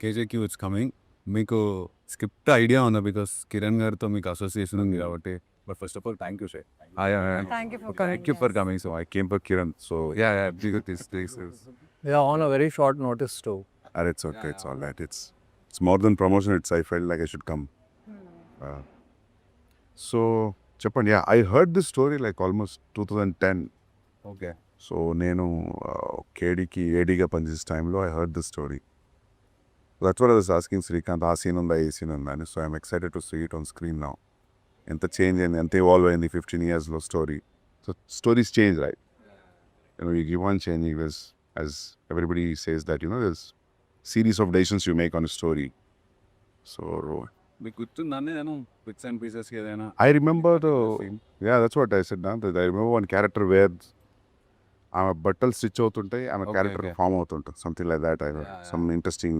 KJQ it's coming. మీకు script idea ఉందా? Because Kiran గారితో మీకు అసోసియేషన్ ఉంది కాబట్టి. But first of all thank you sir. Thank you for Thank you for coming. So I came for Kiran. So yeah, this is. Yeah, on a very short notice too. It's okay. It's all right. It's more than promotion. I felt like I should come. So చెప్పండి. Yeah, I heard this story like almost 2010. Okay. So నేను కేడీకి ఏడీగా పనిచేసే టైంలో I heard this story. That's what I was asking Srikanth. ఆ scene ఉందా, ఈ scene ఉందా అని. So I'm excited to see it on screen now. ఎంత చేంజ్ అయింది, ఎంత ఇవాల్వ్ అయింది 15 yearsలో story. So stories change, right? You keep on changing this, as everybody says that, there's series of decisions you make on a story. So మీకు గుర్తుందండి నేను bits and pieces ఏదైనా? I remember that's what I said now. That I remember one character where ఆమె బట్టలు stitch అవుతుంటాయి, ఆమె character form అవుతుంటుంది, something like that. I heard some interesting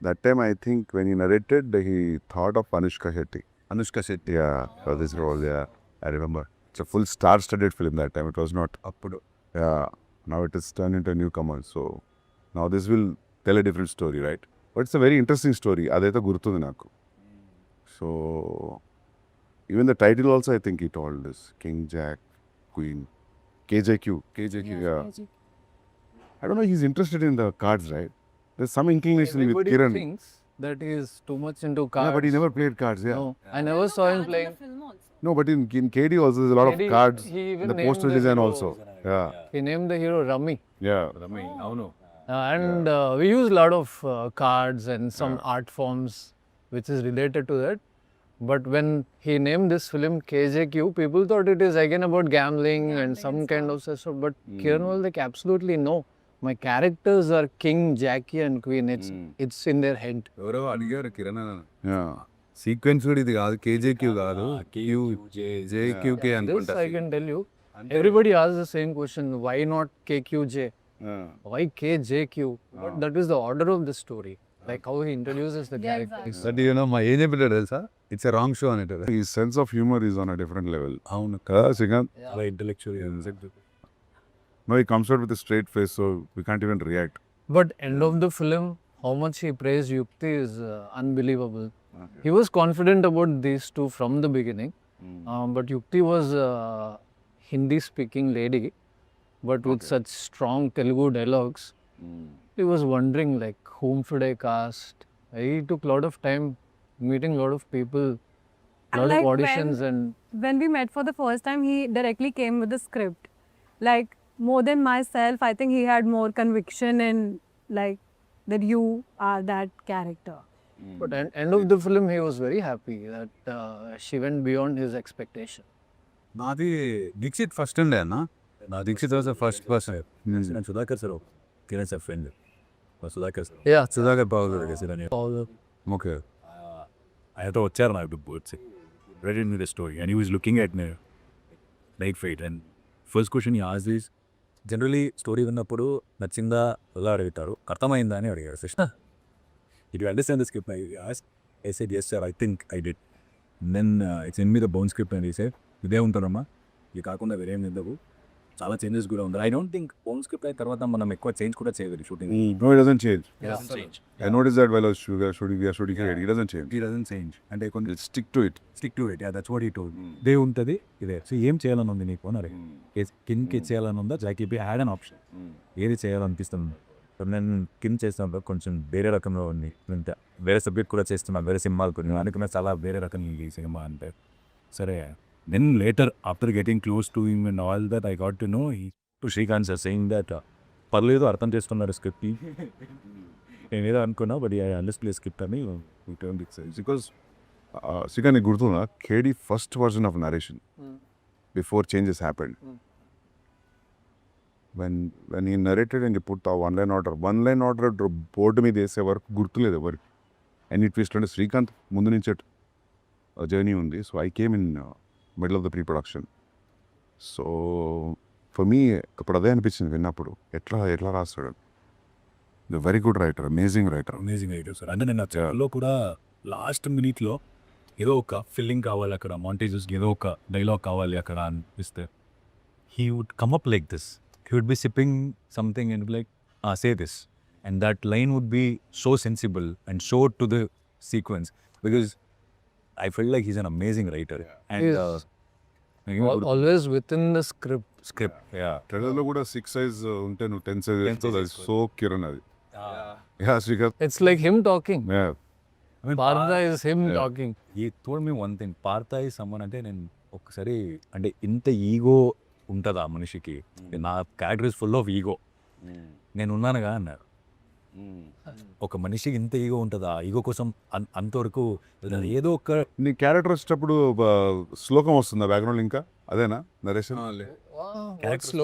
that time. I think when he narrated, he thought of Anushka Shetty. Yeah, for this role. Yeah, I remember. It's a full star-studded film that time. It was not appudu. Yeah, now it is turned into a newcomer. So now this will tell a different story, right? But it's a very interesting story. Adaitha gurtundi naku. So even the title also, I think he told this King, Jack, Queen, KJQ. Yeah. I don't know. He's interested in the cards, right? There's some inclination with Kiran. Everybody thinks that he is too much into cards. Yeah, but he never played cards. Yeah. No, I never saw him playing. No, but in KD also there's a lot of KD, cards. he even In the named poster the design hero. also. Yeah. He named the hero Rummy. Yeah. అవును. And we use a lot of cards and some art forms which is related to that. But when he named this film KJQ, people thought it is again about gambling and some kind of stuff. But Kiran was like, absolutely no. My characters are King, Jackie and Queen. It's in their head. ఎవరో అడిగారు Kiran Yeah. Sequence కూడా ఇది కాదు, KJQ కాదు, JQK This అనుకుంటా. I can tell you. Everybody asks the same question. Why not KQJ? Why KJQ? But that is the order of the story. Like how he introduces the characters. But మా ఏం చెప్పాడు తెలుసా? It's a wrong show అనేటారు. His sense of humor is on a different level. అవును. Srikanth? చాలా intellectual. No, he comes out with a straight face, so we can't even react. But end of the film, how much he praised Yukti is unbelievable. Okay. He was confident about these two from the beginning. But Yukti was a Hindi-speaking lady, but with such strong Telugu dialogues. He was wondering like, whom should I cast? He took a lot of time meeting a lot of people, lot like of auditions when we met for the first time, he directly came with the script. Like, more than myself, I think he had more conviction in like that you are that character. But at end of the film, he was very happy that she went beyond his expectation. నాది Dixit first ఉండే అన్న. నా Dikshit was the first person. నేను Sudhakar sir, Kiran sir friend Sudhakar sir. Yeah, Sudhakar Babu sir అని okay. ఆయనతో వచ్చారు నాకు boards ready the story and he was looking at me like fight and first question ఈ ఆస్ ఈస్ జనరలీ స్టోరీ విన్నప్పుడు నచ్చిందా ఎలా అడుగుతారు, అర్థమైందా అని అడిగారు. Krishna did you understand the script? I said yes sir, I think I did. Then it's in me the bone script and he said ఇదే ఉంటారమ్మా, ఇది కాకుండా వేరేం నిందవు, చాలా చేంజెస్ కూడా ఉంది. I don't think bone script అయిన తర్వాత మనం ఎక్కువ చేంజ్ కూడా చేయలేదు shooting. No, he doesn't change. I noticed that while I was shooting here, he doesn't change. He doesn't change. అంటే కొంచెం He'll stick to it. Stick to it. Yeah, that's what he told. ఇదే ఉంటుంది ఇదే. So ఏం చేయాలని ఉంది నీకు అని అడిగి, కింగ్కి చేయాలని ఉందా, జాకీపీ హ్యాడ్ అన్ ఆప్షన్, ఏది చేయాలనిపిస్తుంది. నేను కింగ్ చేస్తున్నప్పుడు కొంచెం వేరే రకంలో ఉంది, వేరే సబ్జెక్ట్ కూడా చేస్తున్నాను, వేరే సినిమాలు కొన్ని అనుకున్న చాలా వేరే రకం ఈ సినిమా అంటే. సరే, then later after getting close to him and all that I got to know to Srikanth sir saying that పర్లేదు అర్థం చేసుకున్నారు స్క్రిప్ట్. నేను ఏదో అనుకున్నా బట్ ఐ అండర్స్టాండ్ స్క్రిప్ట్ అని Because Srikanth, నీకు గుర్తుందా KD first version of narration before changes happened. When he narrated and he put a one line order board మీద వేసే వరకు గుర్తులేదు ఎవరికి. అండ్ ఇట్ ట్విస్ట్ అంటే శ్రీకాంత్ ముందు నుంచి జర్నీ ఉంది. So I came in middle of the pre production. So for me ఇప్పుడు అదే అనిపించింది విన్నప్పుడు, ఎట్లా రాస్తాడు. Very good writer, amazing writer sir. అంటే నేను తెలుగులో కూడా లాస్ట్ మినిట్లో ఏదో ఒక ఫిల్లింగ్ కావాలి అక్కడ, మాంటేజెస్ ఏదో ఒక డైలాగ్ కావాలి అక్కడ అనిపిస్తే he would come up like this. He would be sipping something and be like, say this. and that line would be so sensible and so to the sequence, because I felt like he's an amazing writer. And He is. Always within the script. script, yeah. ట్రైలర్లో కూడా 6 size ఉంటే నువ్వు 10 size 10 size వేసుకో so Kiran అది yeah Srikanth It's like him talking. Yeah I mean, Partha is him talking. he told me one thing, Partha is someone అంటే నేను ఒకసారి అంటే ఇంత ఈగో ఉంటుందా మనిషికి, నా character is full of ego, నేను ఉన్నానుగా అన్నారు. ఒక మనిషికి ఇంత ఈగో ఉంటుందా, ఈగో కోసం అంతవరకు ఏదో ఒక నీ క్యారెక్టర్ వచ్చేటప్పుడు శ్లోకం వస్తుందా బ్యాక్గ్రౌండ్ ఇంకా అదేనా నరేషన్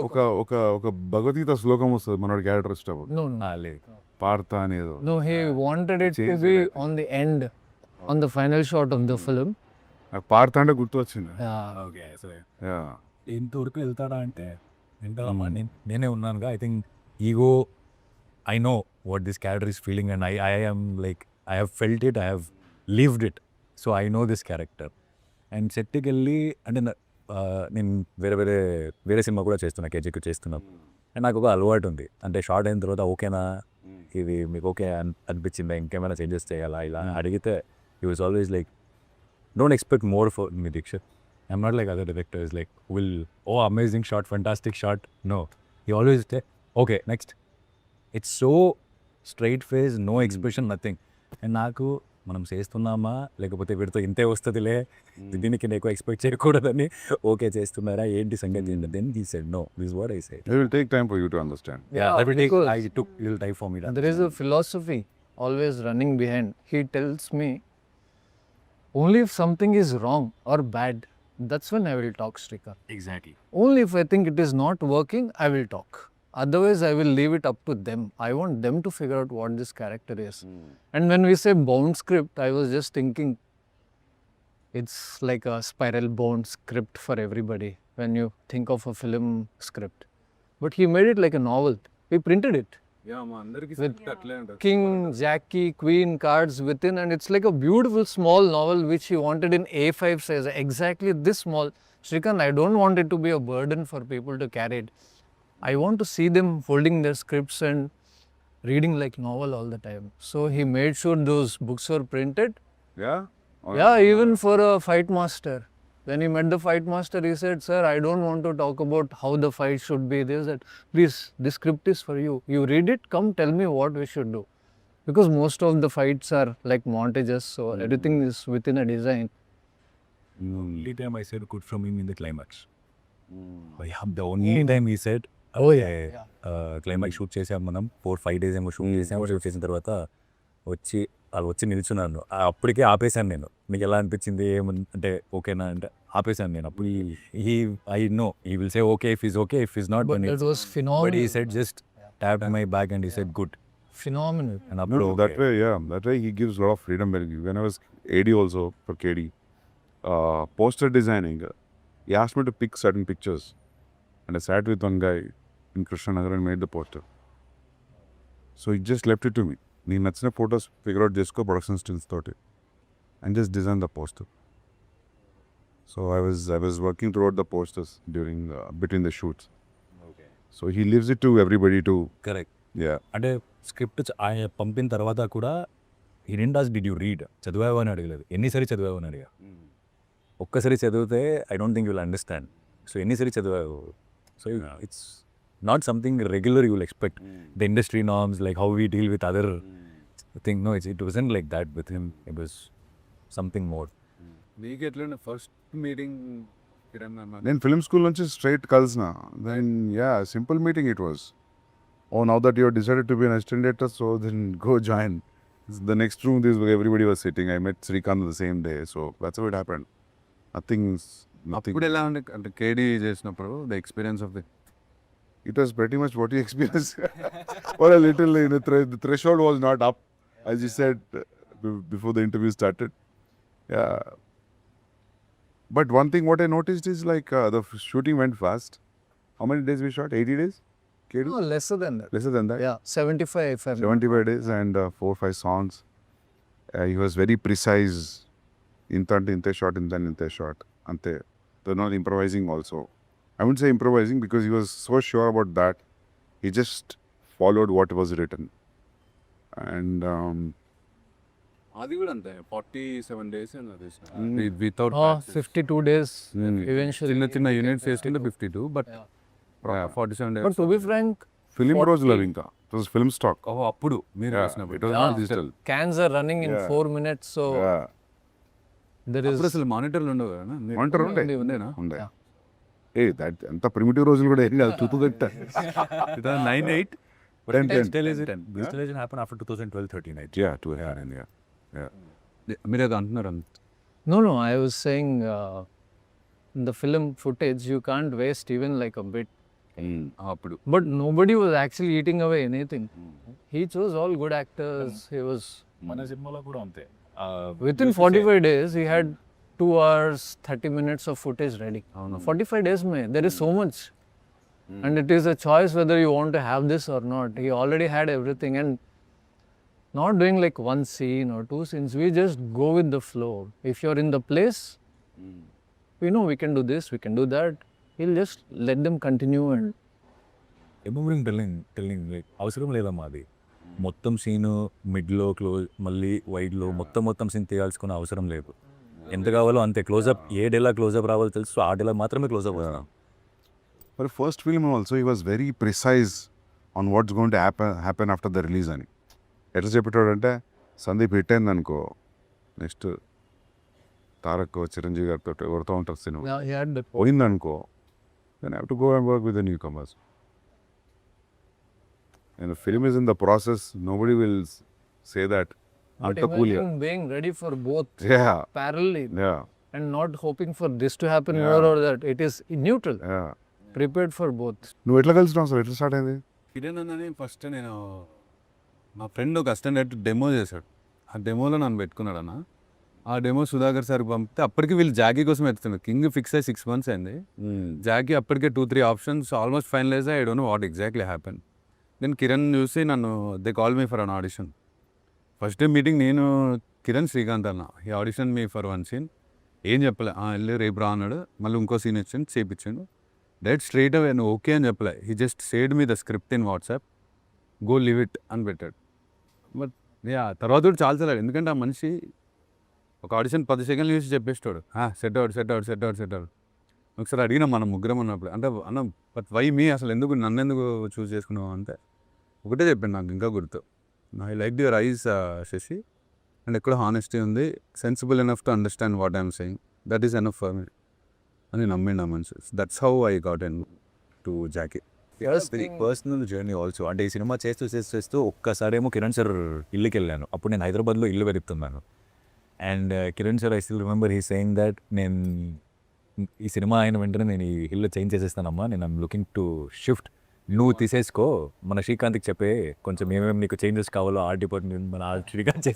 ఒక ఒక ఒక భగవద్గీత శ్లోకం వస్తుంది మనోడి క్యారెక్టర్ వచ్చేటప్పుడు No, no. లేదు. పార్త అనేదో No, he wanted it to be on the end, on the final shot of the film. నాకు పార్త అంటే గుర్తు వచ్చింది Yeah. ఓకే సరే యా ఇంతవరకు వెళ్తాడా అంటే వెళ్తాడమ్మా, నేనే ఉన్నానుగా. I think ego, I know what this character is feeling and I am like I have felt it, I have lived it, so I know this character. And సెట్కి వెళ్ళి అంటే నేను వేరే సినిమా కూడా చేస్తున్నా, కేజీకి చేస్తున్నాం. అండ్ నాకు ఒక అలవాటు ఉంది, అంటే షార్ట్ అయిన తర్వాత ఓకేనా, ఇది మీకు ఓకే అనిపించిందా, ఇంకేమైనా చేంజెస్ చేయాలా, ఇలా అడిగితే he was always like don't expect more for me, Dikshit. I'm not like other directors, like, amazing shot, fantastic shot. No. He always say, okay, next. It's so straight face, no expression, nothing. And నాకు మనం చేస్తున్నామా లేకపోతే వీడితో ఇంతే వస్తుందిలే, దీనికి నేను ఎక్కువ ఎక్స్పెక్ట్ చేయకూడదని ఓకే చేస్తున్నారా ఏంటి సంగతి, then he said no, this what I said. It will take time for you to understand. Yeah, every day because I took little time for me. There is a philosophy always running behind. He tells me, only if something is wrong or bad, that's when I will talk, Srikar. Exactly. Only if I think it is not working, I will talk. Otherwise, I will leave it up to them. I want them to figure out what this character is. And when we say bound script, I was just thinking it's like a spiral bound script for everybody when you think of a film script. But he made it like a novel. He printed it. King, Jackie, Queen cards within, and it's like a beautiful small novel which he wanted in A5 size, exactly this small. Srikant, I don't want it to be a burden for people to carry it. I want to see them holding their scripts and reading like novel all the time. So he made sure those books were printed. Yeah? Yeah, even for a fight master. When he met the fight master, he said, "Sir, I don't want to talk about how the fight should be." They said, "Please, this script is for you. You read it, come tell me what we should do." Because most of the fights are like montages, so everything is within a design. Only time I said good from him in the climax. The only time he said, climax shoot చేసాం మనం 4-5 days ఏమో shoot చేసాము. Shoot చేసిన తర్వాత వాళ్ళు వచ్చి నిల్చున్నాను, అప్పటికే ఆపేశాను నేను. మీకు ఎలా అనిపించింది అంటే ఓకేనా అంటే ఆపేశాను నేను. అప్పుడు I know he will say okay if is okay, if is not, But it was phenomenal. But he said just tapped my back and he said good. Phenomenal. And No, అప్పుడు that way, yeah. That way he gives a lot of freedom. When I was AD also for KD, poster designing, he asked me to pick certain pictures. And I sat with one guy in Krishnanagar and made the poster. So he just left it to me. నీకు నచ్చిన photos figure out చేసుకో production stills తోటి and just design the poster. So I was working through out the posters during between the shoots. So he lives it to everybody to correct. Yeah అంటే script ఆయన పంపిన తర్వాత కూడా ఈ నిండాస్ did you read, చదివావు అని అడగలేదు, ఎన్నిసారి చదివావు అని అడిగా. ఒక్కసారి చదివితే I don't think you will understand. So ఎన్నిసారి చదివావు. So it's not something regular you will expect. The industry norms, like how we deal with other thing. No, it wasn't like that with him. It was something more. నీకు ఎట్లా first meeting నేను film school నుంచి straight కలిసిన. Then ya simple meeting it was. Oh now that your decided to be an assistant director, so then go join the next room. This everybody was sitting. I met Srikanth the same day. So that's how it happened. Nothing. ఇప్పుడు ఎలా అంటే కేడీ చేసినప్పుడు the experience of the It was pretty much what you experienced. Or a little, the threshold was not up, as you said before the interview started. Yeah. But one thing what I noticed is like the shooting went fast. How many days we shot? 80 days? Kedu? No, lesser than that. Lesser than that? Yeah, 75 if I'm 75 days and 4-5 songs. He was very precise. Inte shot. Ante. They're not improvising also. I wouldn't say improvising because he was so sure about that. He just followed what was written. And అది కూడా అంతే 47 days without 52 days eventually. చిన్న చిన్న units వేసుకుంటే 52 but 47 days. But to be frank, film 40 రోజులు అవి ఇంకా it was film stock. ఓహో అప్పుడు మీరు ఇట్ వేసినప్పుడు was not digital. cans are running in 4 minutes, so there is. అప్పుడు అసలు మానిటర్లు ఉండవు కదా Monitor ఉండే. ఉండేనా ఉండే. దట్ ఎంత ప్రిమిటివ్ రోజులు కూడా ఏం కాదు. 2009-8 Digitalization happened after 2012-13, I think. Yeah, to happen, yeah. మీరు ఏదో అంటున్నారు No, I was saying in the film footage, you can't waste even like a bit. అప్పుడు But nobody was actually eating away anything. He chose all good actors. He was. మన సినిమాలో కూడా అంతే. Within 45 days, he had 2 hours, 30 minutes of footage ready. 45 days, mein, there is so much. And it is a choice whether you want to have this or not. He already had everything, and not doing like one scene or 2 scenes. We just go with the flow. If you're in the place, we know we can do this, we can do that. He'll just let them continue and ఎమోరింగ్ telling like అవసరం లేదమ్మా అది. మొత్తం scene మిడ్లో close మళ్ళీ వైడ్లో మొత్తం scene తీయాల్సుకునే అవసరం లేదు. ఎంత కావాలో అంతే క్లోజప్. ఏ డేలా క్లోజప్ రావాలో తెలుసు, ఆ డేలా మాత్రమే క్లోజప్ వస్తాం. For first film also, he was very precise on what's going to happen after the release అని. ఎట్లా చెప్పేటోడంటే సందీప్ హిట్ అయింది అనుకో, నెక్స్ట్ తారక్ చిరంజీవి గారితో ఎవరితో ఉంటారు cinema now he had the. పోయిందనుకో, then I have to go and work with the newcomers. And the film is in the process, nobody will say that. But Anta cool, imagine being ready for both yeah, parallelly yeah, and not hoping for this to happen more or that. It is neutral, yeah. prepared for both. నువ్వు ఎట్లా కలిసినావు అసలు, ఎట్లా start అయింది? కిరణ్ అన్నని first నేను మా friend ఒక assistant demo చేశాడు. ఆ డెమోలో నన్ను పెట్టుకున్నాడు అన్న. ఆ డెమో సుధాకర్ సార్కి పంపితే అప్పటికి వీళ్ళు జాకీ కోసం ఎత్తుతున్నారు. కింగ్ ఫిక్స్ అయ్యి 6 months అయింది. జాకీ అప్పటికే 2-3 options almost finalize. I don't know what exactly happen. Then Kiran చూసి నన్ను they call me for an audition. First day meeting నేను కిరణ్ శ్రీకాంత్ అన్న. ఈ ఆడిషన్ మీ ఫర్ 1 scene. ఏం చెప్పలే, వెళ్ళి రేపు రా అన్నాడు. మళ్ళీ ఇంకో సీన్ ఇచ్చాను, చేయించాడు. డైరెక్ట్ స్ట్రైట్ అవే నువ్వు ఓకే అని చెప్పలే. He just shared me the script in WhatsApp, go live it అని పెట్టాడు. బట్ తర్వాత కూడా చాలా సార్లు, ఎందుకంటే ఆ మనిషి ఒక ఆడిషన్ 10 seconds చూసి చెప్పేస్తాడు, సెట్ అవుట్. ఒకసారి అడిగినా మనం ముగ్గురం ఉన్నప్పుడు, అంటే అన్న బట్ వై మీ, అసలు ఎందుకు నన్ను ఎందుకు చూస్ చేసుకున్నావు అంటే ఒకటే చెప్పాను, నాకు ఇంకా గుర్తు. I like your eyes Shashi, and ఎక్కడ హానెస్టీ ఉంది, sensible enough to understand what I'm saying, that is enough for me అని నమ్మిండు ఆ మనిషి. That's how I got into Jackie. Very personal journey also. అంటే ఈ సినిమా చేస్తూ ఒక్కసారేమో కిరణ్ సార్ ఇల్లుకి వెళ్ళాను. అప్పుడు నేను హైదరాబాద్లో ఇల్లు వెతుకుతున్నాను. And Kiran sir, I still remember he saying that నేను ఈ సినిమా అయిన వెంటనే నేను ఈ ఇల్లు చేంజ్ చేసేస్తానమ్మా, నేను ఐమ్ లుకింగ్ టు షిఫ్ట్, నువ్వు తీసేసుకో, మన శ్రీకాంత్కి చెప్పే కొంచెం ఏమేమి నీకు చేంజెస్ కావాలో ఆర్ట్ డిపార్ట్మెంట్ మన Srikanth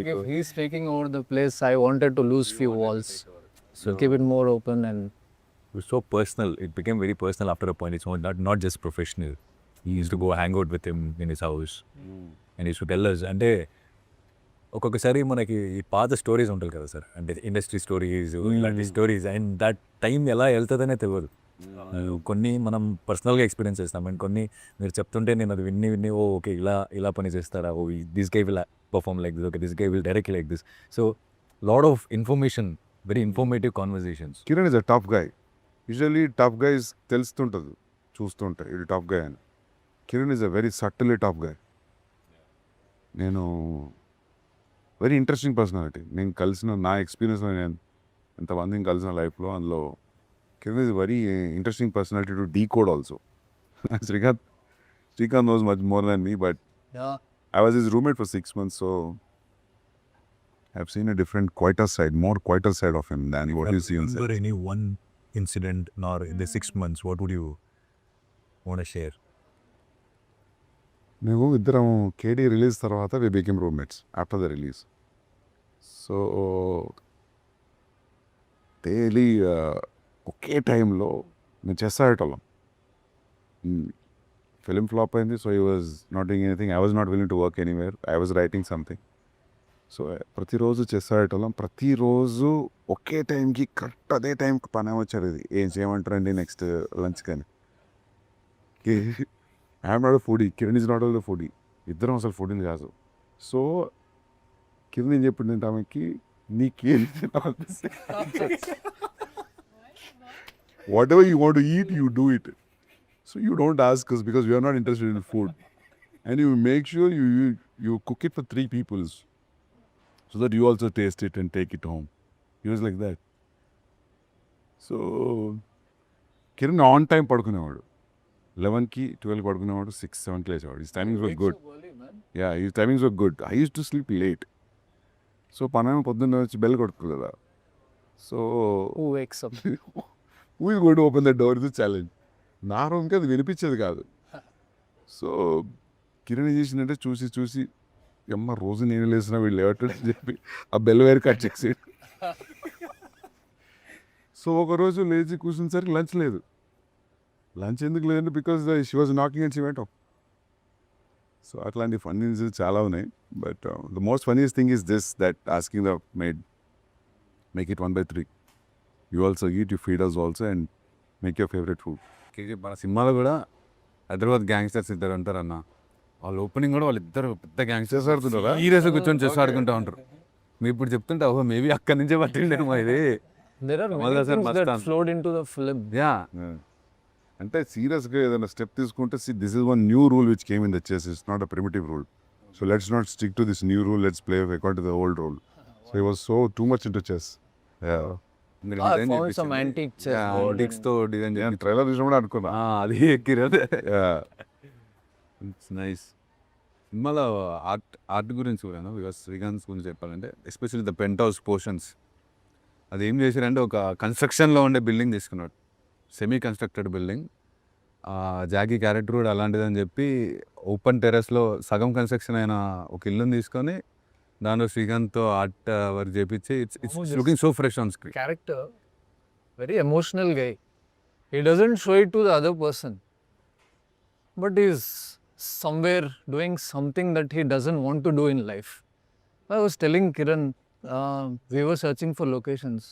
If he's taking over the place, I wanted to lose few walls. So keep it more open and. It was so personal. It became very personal after a point. It's not just professional. He used to go hang out with him in his house. And he used to tell us. అంటే ఒక్కొక్కసారి మనకి ఈ పాత stories ఉంటాయి కదా sir, అంటే industry stories, ఇలాంటి stories, and that time ఎలా వెళ్తుందనే తెలియదు. కొన్ని మనం పర్సనల్గా ఎక్స్పీరియన్స్ చేస్తాం, అండ్ కొన్ని మీరు చెప్తుంటే నేను అది విన్ని ఓకే ఇలా పని చేస్తారా, this guy will perform like this, okay this guy will direct like this. So lot of information, very informative conversations. Kiran is a tough guy. Usually tough guys తెలుస్తుంటుంది చూస్తుంటే ఇది టఫ్ గై అని. Kiran is a very subtle tough guy. నేను very interesting personality. నేను కలిసిన నా ఎక్స్పీరియన్స్లో, నేను ఎంతమందిని కలిసిన లైఫ్లో, అందులో Kiran is very interesting personality to decode also. Srikanth knows much more than me, but Yeah. I was his roommate for 6 months, so I've seen a different, more quieter side of him than what you see on set. Remember any one incident or in the 6 months, what would you want to share? మేము ఇద్దరం KD release తర్వాత we became roommates after the release. So daily ఒకే టైంలో నేను chess ఆడేటోళ్ళం. Film flop అయింది, so he was not doing anything. I was not willing to work anywhere. I was writing something. So ప్రతిరోజు chess ఆడేటోళ్ళం. ప్రతిరోజు ఒకే టైంకి కరెక్ట్ అదే టైంకి పని వచ్చారు. ఇది ఏం చేయమంటారండి నెక్స్ట్ లంచ్ కానీ. I'm not a foodie, Kiran is not all the foodie. ఇద్దరం అసలు ఫుడ్ని కాదు. సో కింద ఏం చెప్పింది అంటే ఆమెకి నీకేం whatever you want to eat, you do it. So you don't ask us because we are not interested in food. And you make sure you cook it for 3 people so that you also taste it and take it home. He was like that. So Kiran on time పడుకునేవాడు. 11కి 12కి పడుకునేవాడు, 6, 7కి లేచేవాడు. His timings were good. Yeah, his timings were good. I used to sleep late. So పనేమో పొద్దున్న వచ్చి bell కొడుతుంది కదా. So Who wakes up? who is going to open the door is the challenge. నా రూమ్కి అది వినిపించేది కాదు. సో కిరణ్ ఏం చేసిందంటే చూసి అమ్మ రోజు నేను లేసిన వీళ్ళు లేవట్లేదు అని చెప్పి ఆ బెల్ వేరు కట్ చేసి సో ఒకరోజు లేచి కూర్చునేసరికి లంచ్ లేదు. లంచ్ ఎందుకు లేదంటే because she was knocking and she went off. So అట్లాంటి ఫన్నీ ఇన్సిడెంట్స్ చాలా ఉన్నాయి. But the most funniest thing is this, that asking the maid make it 1/3. You also eat, you feed us also and make your favourite food. మన సినిమాలో కూడా Hyderabad gangsters ఇద్దరు అంటారు అన్న. వాళ్ళ ఓపెనింగ్ కూడా వాళ్ళిద్దరు పెద్ద గ్యాంగ్స్టర్స్ ఆడుతుంటారా, సీరియస్గా కూర్చొని చెస్ ఆడుకుంటూ ఉంటారు. మీరు ఇప్పుడు చెప్తుంటే ఓహో మేబీ అక్కడి నుంచే పట్టిండేమో ఇది. There are Kamal many sir things must that done. flowed into the film. Yeah అంటే సీరియస్గా ఏదైనా స్టెప్ తీసుకుంటే this is one new rule which came in the chess. It's not a primitive rule. So let's not stick to this new rule, let's play according to the old rule. So he was so too much into chess. I found some antique chess board antiques తో design నేను trailer చూసినప్పుడు అనుకున్నా అది ఎక్కిరదు. It's nice. సినిమాలో art గురించి కూడా because Srikanth గురించి చెప్పాలంటే especially the penthouse portions అది ఏం చేశారంటే ఒక కన్స్ట్రక్షన్లో ఉండే బిల్డింగ్ తీసుకున్నాడు, semi constructed building. Jackie character కూడా అలాంటిదని చెప్పి ఓపెన్ టెర్రస్లో సగం కన్స్ట్రక్షన్ అయిన ఒక ఇల్లుని తీసుకొని దానిలో శ్రీకాంత్తో ఆర్ట్ వర్క్ చేపించి it's looking so fresh on screen. character, very emotional guy. He doesn't show it to the other person, but he's somewhere doing something that he doesn't want to do in life. I was telling Kiran, we were searching for locations.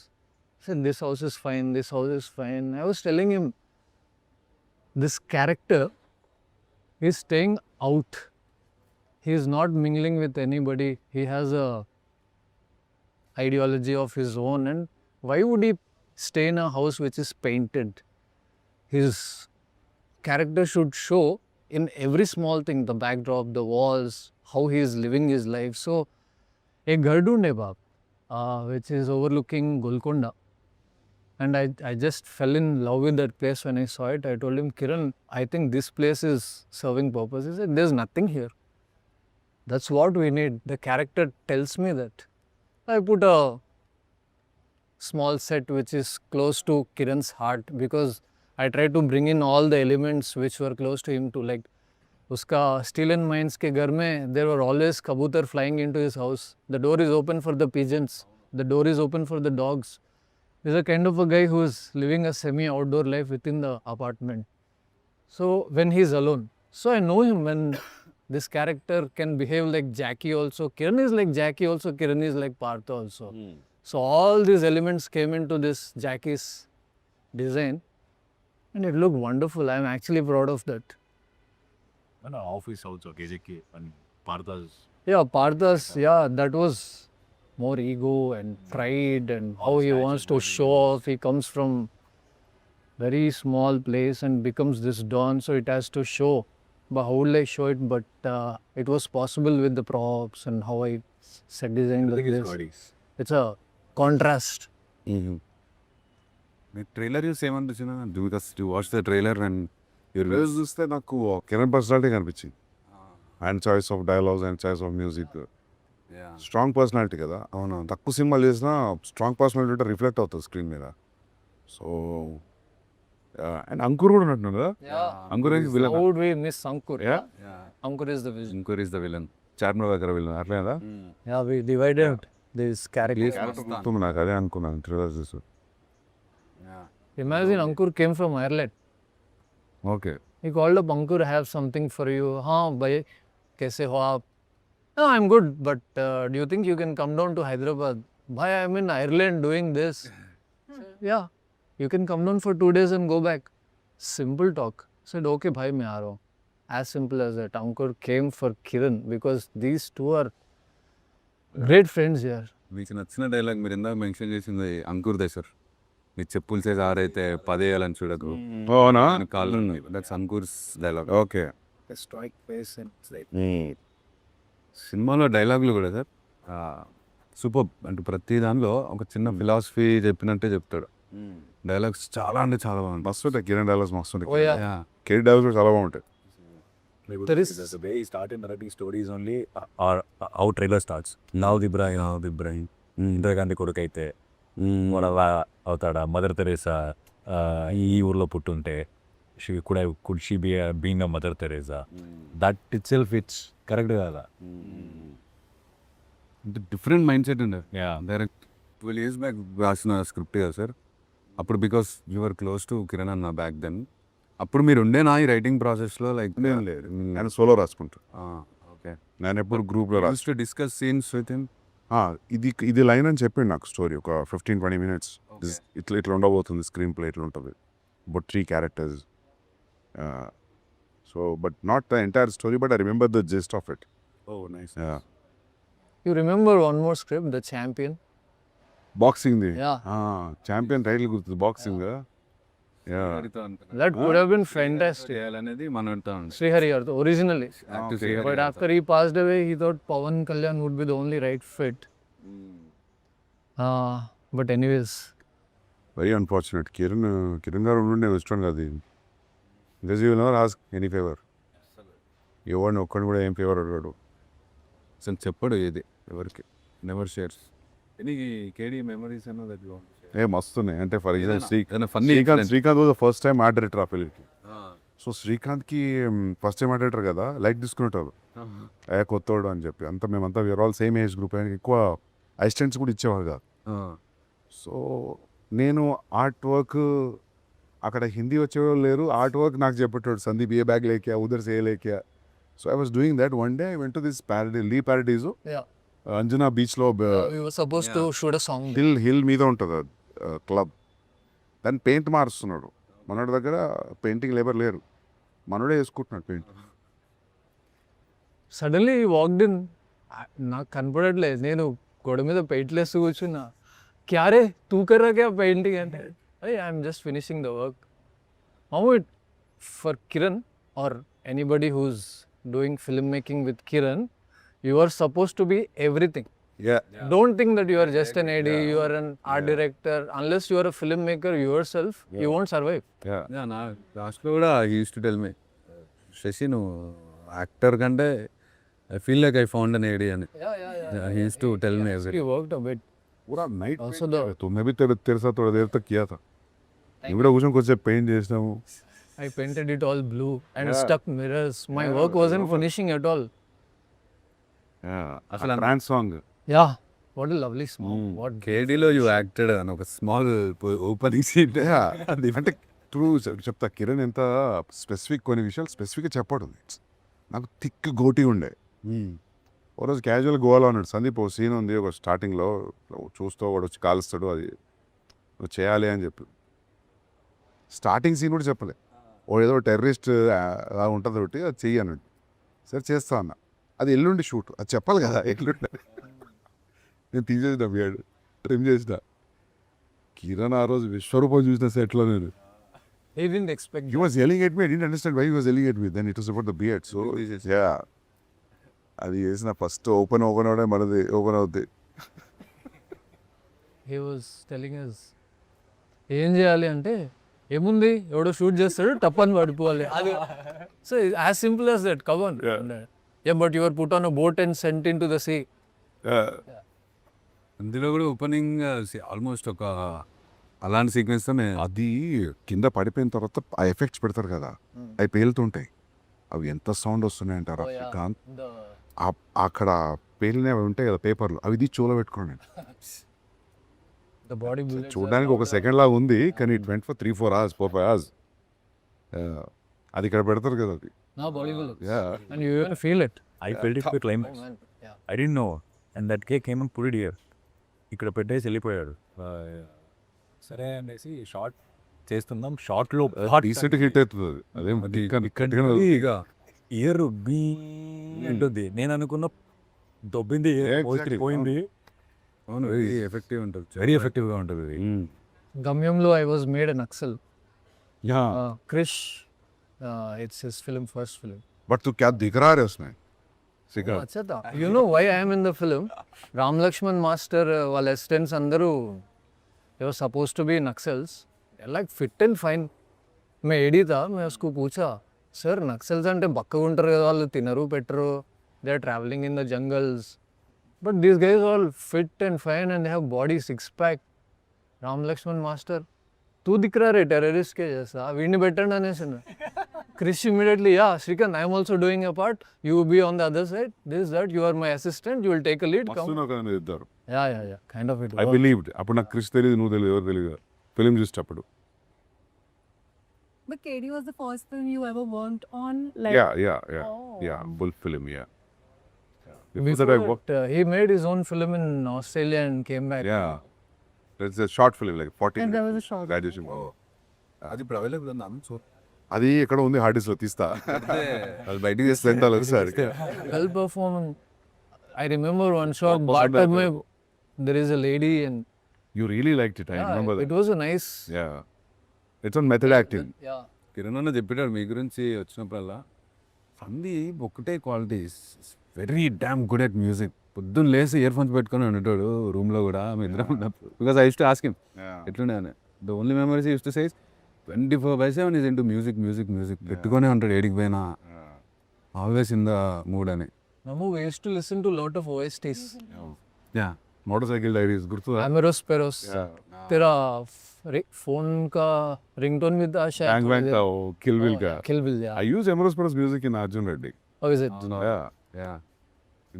I said, this house is fine, this house is fine. I was telling him, this character is staying out. He is not mingling with anybody. He has a ideology of his own, and why would he stay in a house which is painted? His character should show in every small thing, the backdrop, the walls, how he is living his life. So a Gardunde Bab, which is overlooking Golconda, and I just fell in love with that place when I saw it. I told him, Kiran, I think this place is serving purpose. He said, there's nothing here. That's what we need. The character tells me that. I put a small set which is close to Kiran's heart because I tried to bring in all the elements which were close to him too. Like uska steel and mines ke ghar mein there were always kabutar flying into his house. The door is open for the pigeons. The door is open for the dogs. He's a kind of a guy who is living a semi-outdoor life within the apartment. So when he's alone, so I know him when this character can behave like Jackie also. Kiran is like Jackie also. Kiran is like Partha also. So all these elements came into this Jackie's design, and it looked wonderful. I'm actually proud of that. మన office also కేజేకి and Partha's. Yeah, Partha's, yeah, that was more ego and pride and how he wants to show off. He comes from very small place and becomes this don, so it has to show. But how will I show it? But it was possible with the props and how I set design like this. It's a contrast. మీరు trailer చూసి ఏమనిపించిన because to watch the trailer and trailer చూస్తే నాకు Kiran personality కనిపించింది. And choice of dialogues and choice of music strong personality కదా. అవును, తక్కువ సినిమాలు చేసినా స్ట్రాంగ్ పర్సనాలిటీ ఉంటే రిఫ్లెక్ట్ అవుతుంది స్క్రీన్ మీద. సో అండ్ అంకుర్ కూడా ఉన్నట్టు కదా. Ankur villain. How would we miss Ankur? Yeah. Ankur is the vision. Ankur is the villain. Charminar దగ్గర విలన్ అట్లే కదా. Yeah, we divided this character. గుర్తుంది నాకు, అదే అనుకున్నాను ట్రైలర్ చూసి. Imagine Ankur came from Ireland. Okay. He called up, Ankur, I have something for you. Haan, bhai, kaise ho aap? No, I'm good, but do you think you can come down to Hyderabad? Bhai, I'm in Ireland doing this. Yeah, you can come down for 2 days and go back. Simple talk. Said, okay, bhai, main aa raha hu. as simple as that. Ankur came for Kiran because these two are great friends here. మీకు నచ్చిన dialogue మీరు ఇందాక mention చేసింది అంకుర్దే sir. మీ చెప్పులు చేసి ఆరైతే 10 వేయాలని చూడకు. అవునా? కాళ్ళు that's Ankur's dialogue. Okay. Strike face సినిమాలో డైలాగులు కూడా సార్ సూపర్. అంటే ప్రతి దానిలో ఒక చిన్న ఫిలాసఫీ చెప్పినట్టే చెప్తాడు. డైలాగ్స్ చాలా అంటే చాలా బాగుంటాయి. మస్తు ఉంటాయి కిరణ్ డైలాగ్స్, మస్తు ఉంటాయి. Oh yeah. కెరీర్ డైలాగ్స్ కూడా చాలా బాగుంటాయి. There is- the way he started narrating stories only how trailer starts. Now the Brian. Indira Gandhi కొడుకు అయితే మన అవుతాడా, మదర్ తెరేసా ఈ ఊర్లో పుట్టుంటే could she be being a Mother Teresa, that itself it's correct కదా. అంటే డిఫరెంట్ మైండ్ సెట్ ఉండే. Yeah. డైరెక్ట్ 12 years బ్యాక్ రాసిన స్క్రిప్ట్ కదా సార్. అప్పుడు because your close to Kiran అన్న బ్యాక్ దెన్. అప్పుడు మీరు ఉండేనా ఈ రైటింగ్ ప్రాసెస్లో? లైక్ నేను లేదు, నేను సోలో రాసుకుంటా. ఓకే. నేను ఎప్పుడు గ్రూప్లో రాసు. To discuss scenes with him. ఇది లైన్ అని చెప్పిండు నాకు స్టోరీ ఒక 15-20 minutes. ఇట్లా ఉండబోతుంది స్క్రీన్ ప్లే, ఇట్లా ఉంటుంది. But 3 characters. So but not the entire story, but I remember the gist of it. Oh nice. You remember one more script, The Champion? బాక్సింగ్ది. Yeah. ఛాంపియన్ టైటిల్ గుర్తుంది, boxing. That could have been fantastic. చేయాలనేది మనతో Srihari Artho, originally. But after he passed away, he thought Pawan Kalyan would be the only right fit. But anyways, very unfortunate. Kiran గారు ఉండి నేను వచ్చాను కదా. Because you never ask any favour. ఎవరిని ఒక్కడిని కూడా ఏం ఫేవర్ అడిగాడు. అసలు చెప్పడు ఏది ఎవరికి. Never shares any KD memories అన్న that you want to share. మస్తున్నాయి. అంటే for example funny Srikanth was the first time art director ఆ ఫిల్మ్కి. సో శ్రీకాంత్కి ఫస్ట్ టైం ఆర్ట్ డైరెక్టర్ కదా, లైక్ తీసుకునేటోళ్ళు కొత్తోడు అని చెప్పి. అంతా మేమంతా we are all same age group. ఆయనకి ఎక్కువ అసిస్టెంట్స్ కూడా ఇచ్చేవారు కాదు. సో నేను ఆర్ట్ వర్క్, అక్కడ హిందీ వచ్చేవాళ్ళు లేరు, ఆర్ట్ వర్క్ నాకు చెప్పేటోడు. సందీప్ ఏ బ్యాగ్ లేకే, ఉదర్ సే లేకే. So I was doing that. One day I went to this Paradise yeah. Anjana బీచ్లో. We were supposed to shoot a song. Hill మీద ఉంటుంది క్లబ్. దాన్ని పెయింట్ మారుస్తున్నాడు. మనోడి దగ్గర పెయింటింగ్ లేబర్ లేరు, మనోడే వేసుకుంటున్నాడు paint. Suddenly he walked in. నాకు కనపడట్లేదు, నేను గోడ మీద పెయింట్లు వేస్తూ కూర్చున్నా. క్యారే తూ కర్రా క్యా పెయింటింగ్ అంటే, I'm just finishing the work. How it for Kiran or anybody who's doing film making with Kiran, you are supposed to be everything. Don't think that you are just an AD, you are an art director. Unless you are a filmmaker yourself, you won't survive. నా లాస్ట్లో కూడా he use to tell me, Shashi నువ్వు actor కంటే I feel like I found an AD అని. He use to tell me He worked a bit. पूरा night Also the तुम्हें भी तेरे साथ थोड़ा देर तक किया था. इवड़ा कुछ कुछ पेंट చేసినా हूँ. I painted it all blue and stuck mirrors. My work wasn't finishing at all. అసలు trance song. Yeah, what a lovely song. What కేడీలో యూ యాక్టెడ్ అని ఒక స్మాల్ ఓపెనింగ్ సీన్. అంటే ట్రూ చెప్తా. కిరణ్ ఎంత స్పెసిఫిక్, కొన్ని విషయాలు స్పెసిఫిక్గా చెప్పాడు. నాకు థిక్ గోటి ఉండే. ఓ రోజు క్యాజువల్ గోవాలో ఉన్నాడు సందీప్. ఓ సీన్ ఉంది ఒక స్టార్టింగ్లో, చూస్తూ వాడు వచ్చి కాలుస్తాడు, అది నువ్వు చేయాలి అని చెప్పి. స్టార్టింగ్ సీన్ కూడా చెప్పలే. ఓ ఏదో టెర్రరిస్ట్ అలా ఉంటుంది ఒకటి, అది చెయ్యి అన్నాడు. సరే చేస్తా అన్న. అది ఎల్లుండి షూట్, అది చెప్పాలి కదా ఎల్లుండి. నేను తీసేసిన బియర్డ్ ట్రిమ్ చేసిన. కిరణ్ ఆ రోజు విశ్వరూపం చూసిన సెట్లో నేను. he didn't expect. He was yelling at me. I didn't understand why he was yelling at me. Then it was about the beard. So yeah, అది చేసిన ఫస్ట్ ఓపెన్ అవడే మనది ఓపెన్ అవుద్ది. He was telling us ఏం చేయాలి అంటే, ఏముంది ఎవడో shoot చేస్తాడు టప్పని పడిపోవాలి. అది so as simple as that. Come on. Yeah, but you were put on a boat and sent into the sea. అందులో కూడా ఓపెనింగ్ ఆల్మోస్ట్ ఒక అలాంటి సీక్వెన్స్తో అది కింద పడిపోయిన తర్వాత ఆ ఎఫెక్ట్స్ పెడతారు కదా, అవి పేలుతుంటాయి. అవి ఎంత సౌండ్ వస్తున్నాయి అంటారు. అక్కడ పేలినవి ఉంటాయి కదా పేపర్లు, అవి ఇది చూలో పెట్టుకోండి. The body bullets చూడడానికి ఒక సెకండ్ లాగా ఉంది, కానీ it went for 3-4 hours, 4-5 hours. అది ఇక్కడ పెడతారు కదా అది. now body bullets. Yeah. And you even feel it. I felt it for climax. Man, yeah. I didn't know. And that cake came and put it here. ఇక్కడ పెట్టేసి వెళ్ళిపోయాడు. సరే అనేసి షార్ట్ చేస్తున్నాం. షార్ట్లో రీసెంట్ హిట్ అవుతుంది అది. అదేం ఇక ఇయర్ బీ ఉంటుంది. నేను అనుకున్న దొబ్బింది Exactly. పోయింది. అవును వెరీ ఎఫెక్టివ్ ఉంటుంది. వెరీ ఎఫెక్టివ్గా ఉంటుంది ఇది. Gamyamlo, I was made an Naxal. Yeah. Krish, it's his first film. But तू क्या दिख रहा है उसमें? सिखा. अच्छा था. You know why I am in the film? Ram Lakshman Master, వాళ్ళ assistants అందరూ they were supposed to be Naxals. They're like fit and fine. मैं एडी था, मैं उसको पूछा, सर नक्सल्स అంటే బక్కగా ఉంటారు కదా, వాళ్ళు తినరు పెట్టరు, they are traveling in the jungles. But these guys all fit and fine and they have body six pack. Ram Lakshman Master, तू दिख रहा रे टेररिस्ट के जैसा, వీడిని పెట్టండి అనేసి. Krish immediately, yeah, Shrikant, I am also doing a part. You will be on the other side. This, that, you are my assistant. You will take a lead. మస్తు Come. నాకు అనేది ఇద్దరు. Yeah. Kind of it. I believed. అప్పుడు నాకు క్రిష్ తెలియదు, నువ్వు తెలియదు, ఎవరు తెలియదు. ఫిలిం చూసేటప్పుడు. But KD was the first film you ever worked on? Like, Yeah. Bull film, yeah. Before Before that I worked. that, he made his own film in Australia and came back. Yeah. It's a short film, like 40 And there was a minutes. short. Graduation. అది ఇప్పుడు available ఉంది అంత చూడ అది ఎక్కడ ఉంది hard disk లో తీస్తా. అది బయటికి తీస్తే ఎంత ఒకసారి. Well performing. I remember one shot, Bata mein, there is a lady and You really liked it. I remember it that. was a nice. Yeah. It's on method acting. Yeah. Kiran అన్న చెప్పాడు మీ గురించి వచ్చినప్పుడల్లా, సందీప్ ఒకటే qualities, very damn good at music. పొద్దున్న లేసి ear phones పెట్టుకొని ఉండేటాడు రూమ్లో కూడా మీ ఇద్దరం ఉన్నప్పుడు. Because I use to ask him ఎట్లుండే అని. The only memories use to says 24/7 is into music పెట్టుకొనే ఉంటాడు ఏడికి పోయినా, ఆల్వేస్ ఇన్ ద మూడ్ అని. Namu, we used to listen to lot of OSTs. Yeah motor cycle diaries గుర్తు. Ameros Peros. तेरा phone का रिंगटोन भी था शायद. Bang Bang का Kill Bill का. Kill Bill, yeah. I use Emerald Spurs music in Arjun Reddy. How is it? Yeah.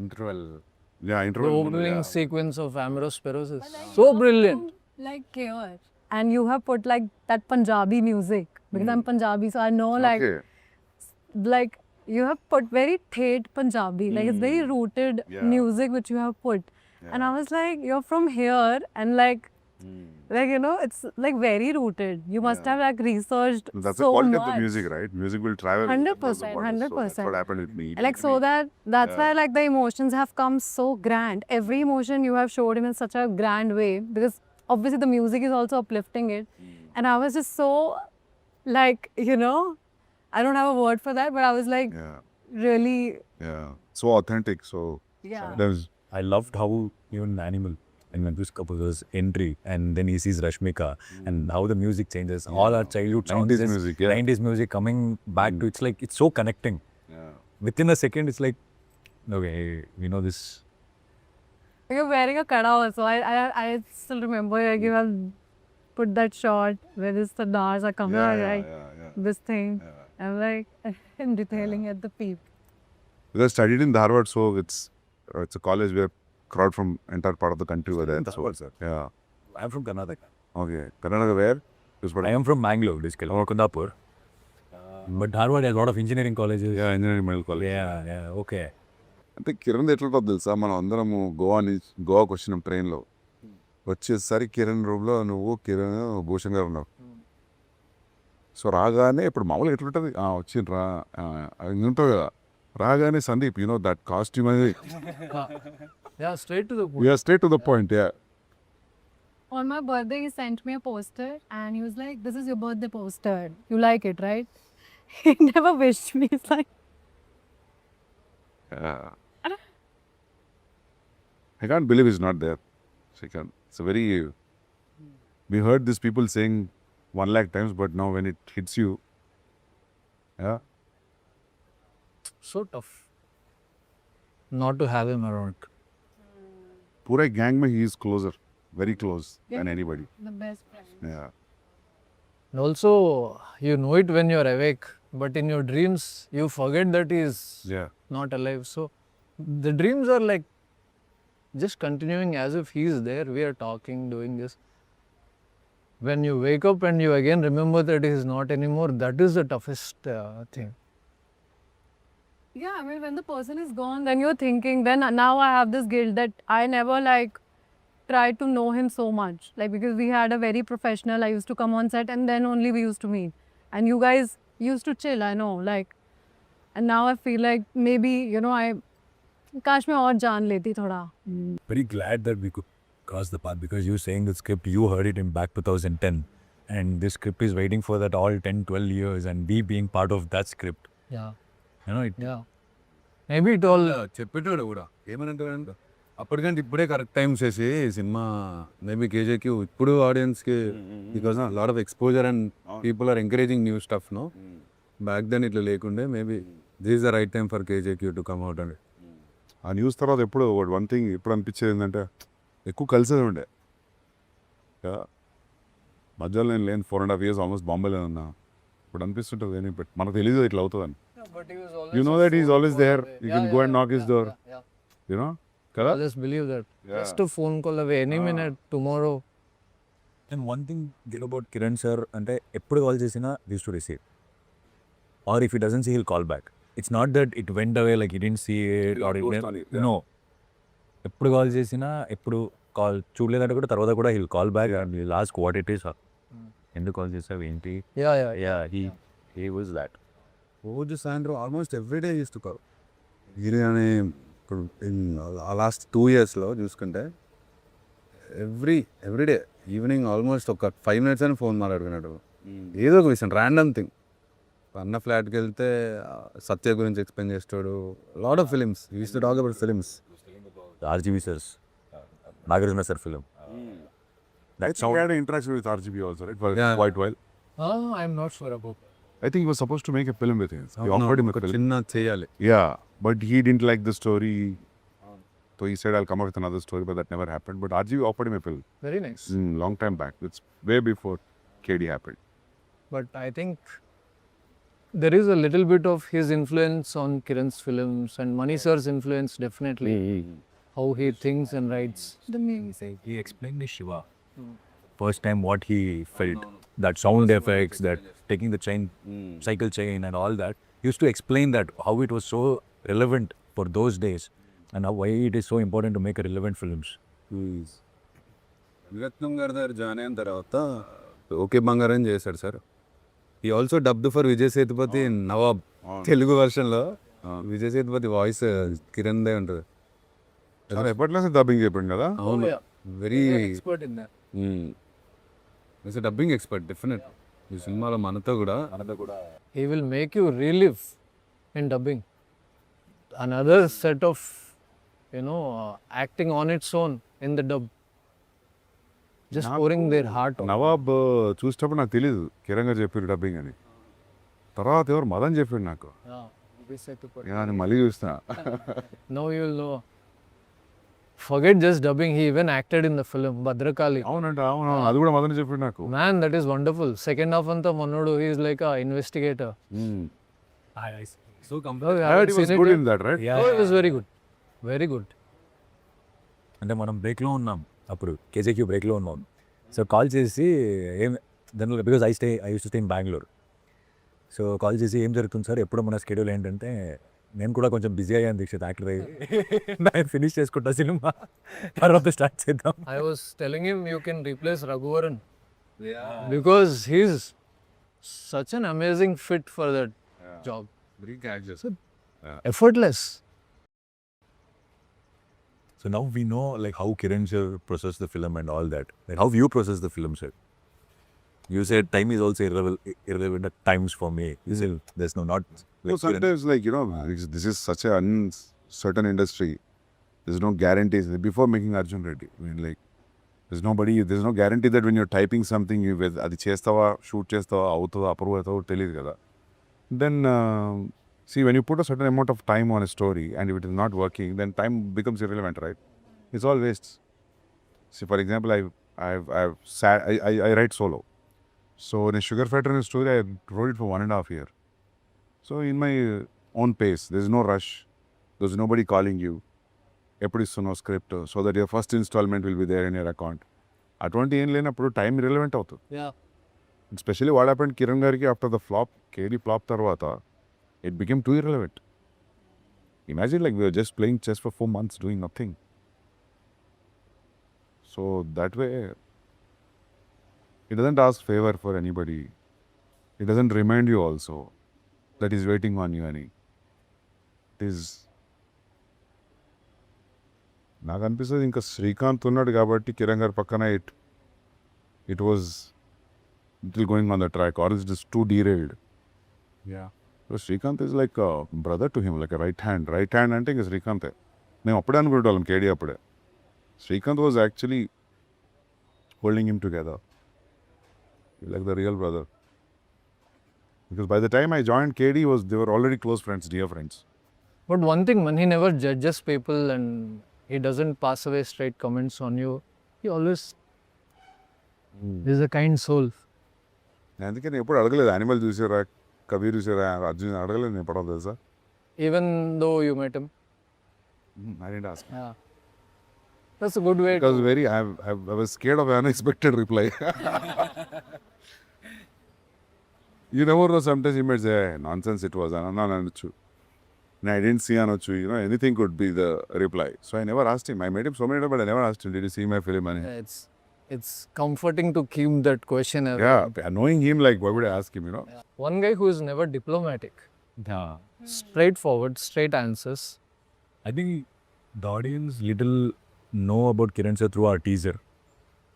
Interval Yeah, The interval. opening sequence of Ameros Peros is so brilliant. Like here. And you have put like that Punjabi music. Because I'm Punjabi, so I know like Okay. like you have put very thet Punjabi. Like it's very rooted Yeah. music which you have put. And I was like, you're from here and like you know, it's like very rooted. You must have like researched That's so the quality much. of the music, right? Music will travel. 100%, across the borders. So that's 100%. what happened with me. Like so that's why like the emotions have come so grand. Every emotion you have showed him in such a grand way because obviously the music is also uplifting it. And I was just so like, you know, I don't have a word for that, but I was like Yeah. really, So authentic. So yeah. there's I loved how even Animal and when Vishka was entry and then he sees Rashmika and how the music changes. All our childhood songs, 90s is music, yeah. 90s music coming back to it's like it's so connecting. Within a second, it's like okay, we know this. You're wearing a kada also. I still remember like you have put that shot where the stars are coming out, right? This thing. I'm like I'm detailing at the peak. because I studied in Dharwad, so it's a college where crowd from entire part of the country were there. Dharwad, sir. Yeah. I'm from Karnataka. Okay. Karnataka where? I am from Mangalore, basically, or Kundapur. But Dharwad has a lot of engineering colleges. Yeah, engineering medical college. Yeah, okay. అంటే కిరణ్ ఎట్లా ఉంటుంది తెలుసా, మనం అందరము గోవాకి వచ్చినాం ట్రైన్లో. వచ్చేసరి కిరణ్ రూమ్లో నువ్వు కిరణ్ భూషణ్ గారు ఉన్నావు. సో రాగానే ఇప్పుడు మామూలుగా ఎట్లుంటుంది, వచ్చిండ్రా ఉంటావు కదా, రాగానే సందీప్ యూనో దట్ కాస్ట్యూమ్ అనేది Yeah, straight to the point. We're straight to the point. On my birthday, he sent me a poster and he was like, this is your birthday poster. You like it, right? He never wished me. He's like, I can't believe he's not there. It's a very, we heard these people saying 1 lakh times, but now when it hits you, So tough not to have him around. पूरे gang में he is closer, very close than anybody. the best friend. Yeah. And also, you know it when you're awake, but in your dreams, you forget that he's Yeah. not alive. So, the dreams are like just continuing as if he's there. We are talking, doing this. When you wake up and you again remember that he's not anymore, that is the toughest thing. Yeah, I mean, when the person is gone, then you're thinking, then now I have this guilt that I never like tried to know him so much. Like, because we had a very professional, I used to come on set and then only we used to meet. And you guys used to chill, I know, like. And now I feel like maybe, you know, काश मैं और जान लेती थोड़ा. Very glad that we could cross the path because you saying the script, you heard it in back 2010. And this script is waiting for that all 10, 12 years and we being part of that script. Yeah. You know, it, Yeah. Maybe it all. చెప్పేటోడు కూడా ఏమనంటే అప్పటికంటే ఇప్పుడే correct time చేసి సినిమా maybe KJQ ఇప్పుడు ఆడియన్స్కి because lot of exposure and people are encouraging new stuff no back then ఇట్లా లేకుండే maybe this is the right time for KJQ to come out అండి. ఆ న్యూస్ తర్వాత ఎప్పుడు వన్ థింగ్ ఎప్పుడు అనిపించేది ఏంటంటే ఎక్కువ కలిసేది ఉండే మధ్యలో నేను లేని 4.5 years ఆల్మోస్ట్ బాంబేలో ఉన్నా. ఇప్పుడు అనిపిస్తుంటుంది కానీ బట్ మనకు తెలియదు ఇట్లా అవుతుందని. You know that he's always there. You can go and knock his door. You know? Kada? Just believe that. Just a phone call away any minute tomorrow. and one thing good about Kiran sir, అంటే ఎప్పుడు call చేసినా used to receive. Or if he doesn't see, he'll call back. It's not that it went away like he didn't see it or it ghost on it, yeah. no. ఎప్పుడు call చేసినా ఎప్పుడు call చూడలేదంటే కూడా తర్వాత కూడా he'll call back and he'll ask what it is. ఎందుకు call చేసావు ఏంటి? Yeah, he was that. రోజు సాయంత్రం almost everyday use to call. Biryani ఇప్పుడు ఆ లాస్ట్ 2 yearsలో చూసుకుంటే ఎవ్రీడే ఈవినింగ్ ఆల్మోస్ట్ ఒక 5 minutes అని ఫోన్ మాట్లాడుకున్నాడు. ఏదో ఒక విషయం ర్యాండమ్ థింగ్. అన్న ఫ్లాట్కి వెళ్తే సత్య గురించి ఎక్స్ప్లెయిన్ చేస్తాడు. Lot of films use to talk about films. RGB sirs, Nagarjuna sir film. I think we had an interaction with RGB also, right? For Yeah. quite while. I'm not sure about that. I think he was supposed to make a film with him. He offered him a ఒక film. చిన్న చేయాలి. Yeah, but he didn't like the story. So he said, I'll come up with another story, but that never happened. But RGB offered him a film. Very nice. Long time back. It's way before KD happened. But I think there is a little bit of his influence on Kiran's films and Mani sir's influence definitely. How he thinks and writes. He explained the Shiva. First time what he felt, that sound effects, that taking the chain, cycle chain and all that. He used to explain that how it was so relevant for those days and how why it is so important to make a relevant films. విరత్నం గారి దగ్గర join అయిన తర్వాత okay బంగారం చేశాడు sir. He also dubbed for Vijay Sethupathi Nawab Telugu వర్షన్లో. Vijay Sethupathi voice Kiran దే ఉంటుంది. ఎప్పట్లో డబ్బింగ్ చెప్పిండు కదా. అవును, very Expert in that. Dubbing expert definite. ఈ సినిమాలో మనతో కూడా He will make you relive in dubbing. Another set of, acting on its own in the dub. Just pouring their heart out. Nawab చూసేటప్పుడు నాకు తెలియదు కిరణ్ గారు చెప్పారు డబ్బింగ్ అని. తర్వాత ఎవరు మదన్ చెప్పాడు నాకు. నేను మళ్ళీ చూస్తున్నా. Now you will know. Forget just dubbing, he even acted in the film Bhadrakali. అవునంట, అవును, అది కూడా మదన్ చెప్పాడు నాకు. Man, that is wonderful. Second half anta Mannodu, he is like a investigator. So Oh, I I heard haven't he was seen it good yet. in that, right? Oh, it was very good. Very good. అంటే మనం బ్రేక్లో ఉన్నాం అప్పుడు, కేజేక్యూ బ్రేక్లో ఉన్నాం. So call చేసి ఏం దానిలో because I use to stay in Bengaluru. So call చేసి ఏం జరుగుతుంది సార్, ఎప్పుడు మన స్కెడ్యూల్ ఏంటంటే నేను కూడా కొంచెం బిజీ అయ్యాను దీక్షిత్ యాక్టర్ అయ్యి. నేను ఫినిష్ చేసుకుంటా సినిమా, తర్వాత స్టార్ట్ చేద్దాం. I was telling him you can replace Raghuvaran. Because he's such an amazing fit for that job. Very casual. Effortless. So now we know like how Kiran sir processed the film and all that. Like how you process the film, sir. You said time is also irrelevant at times for me. You said there's not So like Kiran. sometimes, like, this is such an uncertain industry. There's no guarantees. Before making Arjun Reddy, I mean, like, there's no guarantee that when you're typing something, అది చేస్తావా, shoot చేస్తావా, అవుతుందా, approve అవుతావో తెలియదు కదా. Then, see, when you put a certain amount of time on a story and if it is not working, then time becomes irrelevant, right? It's all waste. See, for example, I write solo. So in a Sugar Factory story, I wrote it for 1.5 years. So in my own pace, there's no rush. There's nobody calling you. ఎప్పుడు ఇస్తున్నావు script, so that your first instalment will be there in your account. అటువంటి ఏం లేనప్పుడు time irrelevant అవుతుంది. Yeah. Specially what happened Kiran గారికి after the flop, Kedi flop తర్వాత it became too irrelevant. Imagine like we're just playing chess for 4 months doing nothing. So that way it doesn't ask favour for anybody. It doesn't remind you also that is waiting on you అని. Is నాకు అనిపిస్తుంది ఇంకా శ్రీకాంత్ ఉన్నాడు కాబట్టి కిరణ్ గారి పక్కన it was it going on the track or it is too derailed. Srikanth is like brother to him, like right hand అంటే ఇంకా శ్రీకాంతే. మేము అప్పుడే అనుకునేవాళ్ళం కేడీ అప్పుడే. Srikanth was actually holding him together like the real brother, because by the time I joined KD they were already close friends, dear friends. But one thing, man, he never judges people and he doesn't pass away straight comments on you. He always is a kind soul. అందుకే నేను ఎప్పుడు అడగలేదు animal చూసారా, కబీర్ చూసారా, అర్జున్ అడగలేదు నేను ఎప్పుడు తెలుసా. Even though you met him. I didn't ask. Yeah. That's a good way. Because I was scared of an unexpected reply. You never know, sometimes you might say, hey, nonsense it was, అనొచ్చు. I didn't see అనొచ్చు, anything could be the reply. So I never asked him. I met him so many times, but I never asked him, did you see my film? And It's comforting to keep that question away. yeah, knowing him, like, why would I ask him, Yeah. One guy who is never diplomatic. Yeah. Straightforward, straight answers. I think the audience little know about Kiran sir through our teaser.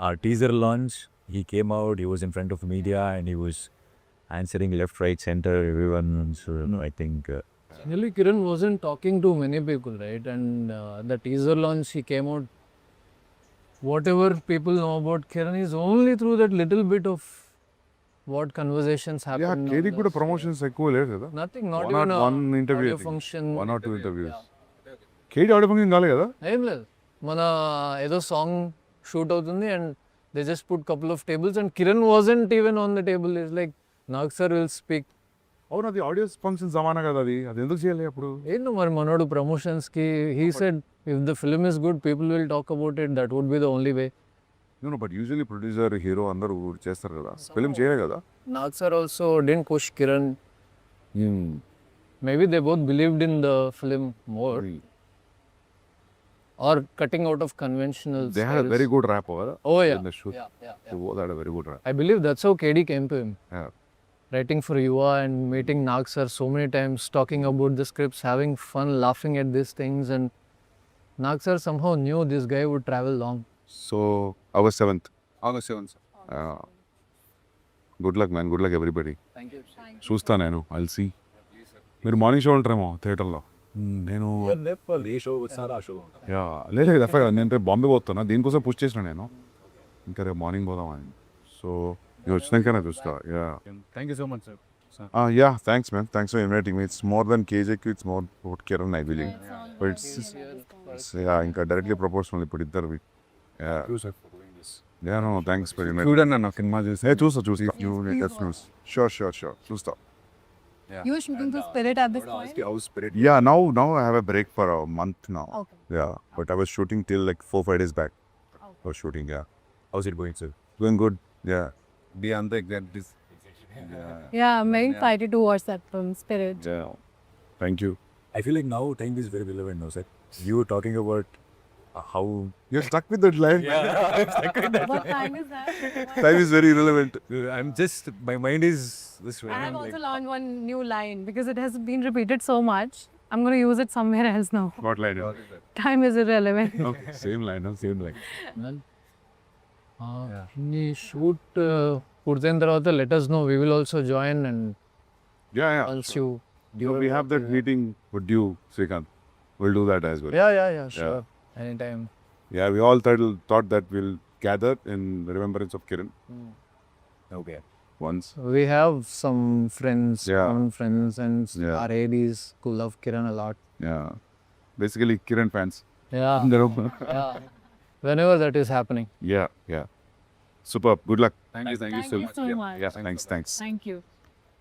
Our teaser launch, he came out, he was in front of media and he was answering left, right, center, everyone. So, I think... Generally, Kiran wasn't talking to many people, right? And the teaser launch, he came out. Whatever people know about Kiran is only through that little bit of what conversations happen. yeah, KD కూడా promotions ఎక్కువ లేదు కదా. Nothing, not One even one interview, audio function. 1 or 2 interviews. KD audio function కాలేదు కదా. ఏం లేదు, మన ఏదో సాంగ్ షూట్ అవుతుంది and they just put couple of tables and Kiran wasn't even on the table. Is like Nag sir will speak. అవును, అది audio function సమానం కదా, అది ఎందుకు చేయలేదు అప్పుడు. ఏంటో మరి మనోడు ప్రమోషన్స్కి he said if the film is good people will talk about it, that would be the only way. But usually producer hero అందరూ చేస్తారు కదా, ఫిల్మ్ చేయలే కదా. Nag sir also didn't push Kiran. Maybe they both believed in the film more or cutting out of conventional They had a styles. very good rap over Oh yeah. in the shoot. Yeah. They both had a very good rap. I believe that's how KD came to him. Yeah. Writing for Yuva and meeting Nag sir so many times, talking about the scripts, having fun, laughing at these things, and Nag sir somehow knew this guy would travel long. So August 7th. August 7th, sir. Good luck, man. Good luck, everybody. Thank you. చూస్తా నేను, I'll see. మీరు morning show ఉంటారేమో థియేటర్లో. నేను ఏ show వచ్చారా ఆ show లేదు నేను రేపు బాంబే పోతున్నా, దీనికోసం పుష్ చేసిన నేను. ఇంకా రేపు మార్నింగ్ పోదామని. సో నేను వచ్చినాకనే చూస్తా. Thank you so much, sir. Yeah, thanks, man. Thanks for inviting me. It's more than KJQ, it's more about Kiran, I believe. But it's ఇంకా డైరెక్ట్లీ ప్రపోర్షనల్ ఇప్పుడు ఇద్దరు. No, thanks for inviting me. చూడండి అన్న cinema చూసి. చూస్తా. Sure. చూస్తా. You were shooting to Spirit at this point? Yeah, now I have a break for a month now. Okay. Yeah, but I was shooting till like 4-5 days back. I was shooting, yeah. House it going sir? Going good, yeah. Be on the exact this. Yeah, I'm very excited to watch that film, Spirit. Yeah. Thank you. I feel like now time is very relevant now, sir. You were talking about how... You're stuck with that line. What time is that? Time is very relevant. I'm just... My mind is this way. I have also learned one new line because it has been repeated so much. I'm going to use it somewhere else now. What line? Time is irrelevant. Okay, same line. Well, ఈ shoot పూర్తయిన తర్వాత let us know. We will also join and Yeah. once you... We have that meeting with you, Srikanth. We'll do that as well. Yeah, sure. Anytime. Yeah, we all thought that we'll gather in remembrance of Kiran. Okay. Once. We have some friends, Yeah. common friends, and Yeah. our ADs who love Kiran a lot. Yeah. Basically, Kiran fans. Yeah. Yeah. Whenever that is happening. Yeah. Super. Good luck. Thank you Thank you so much. Yeah, thanks. Thank you.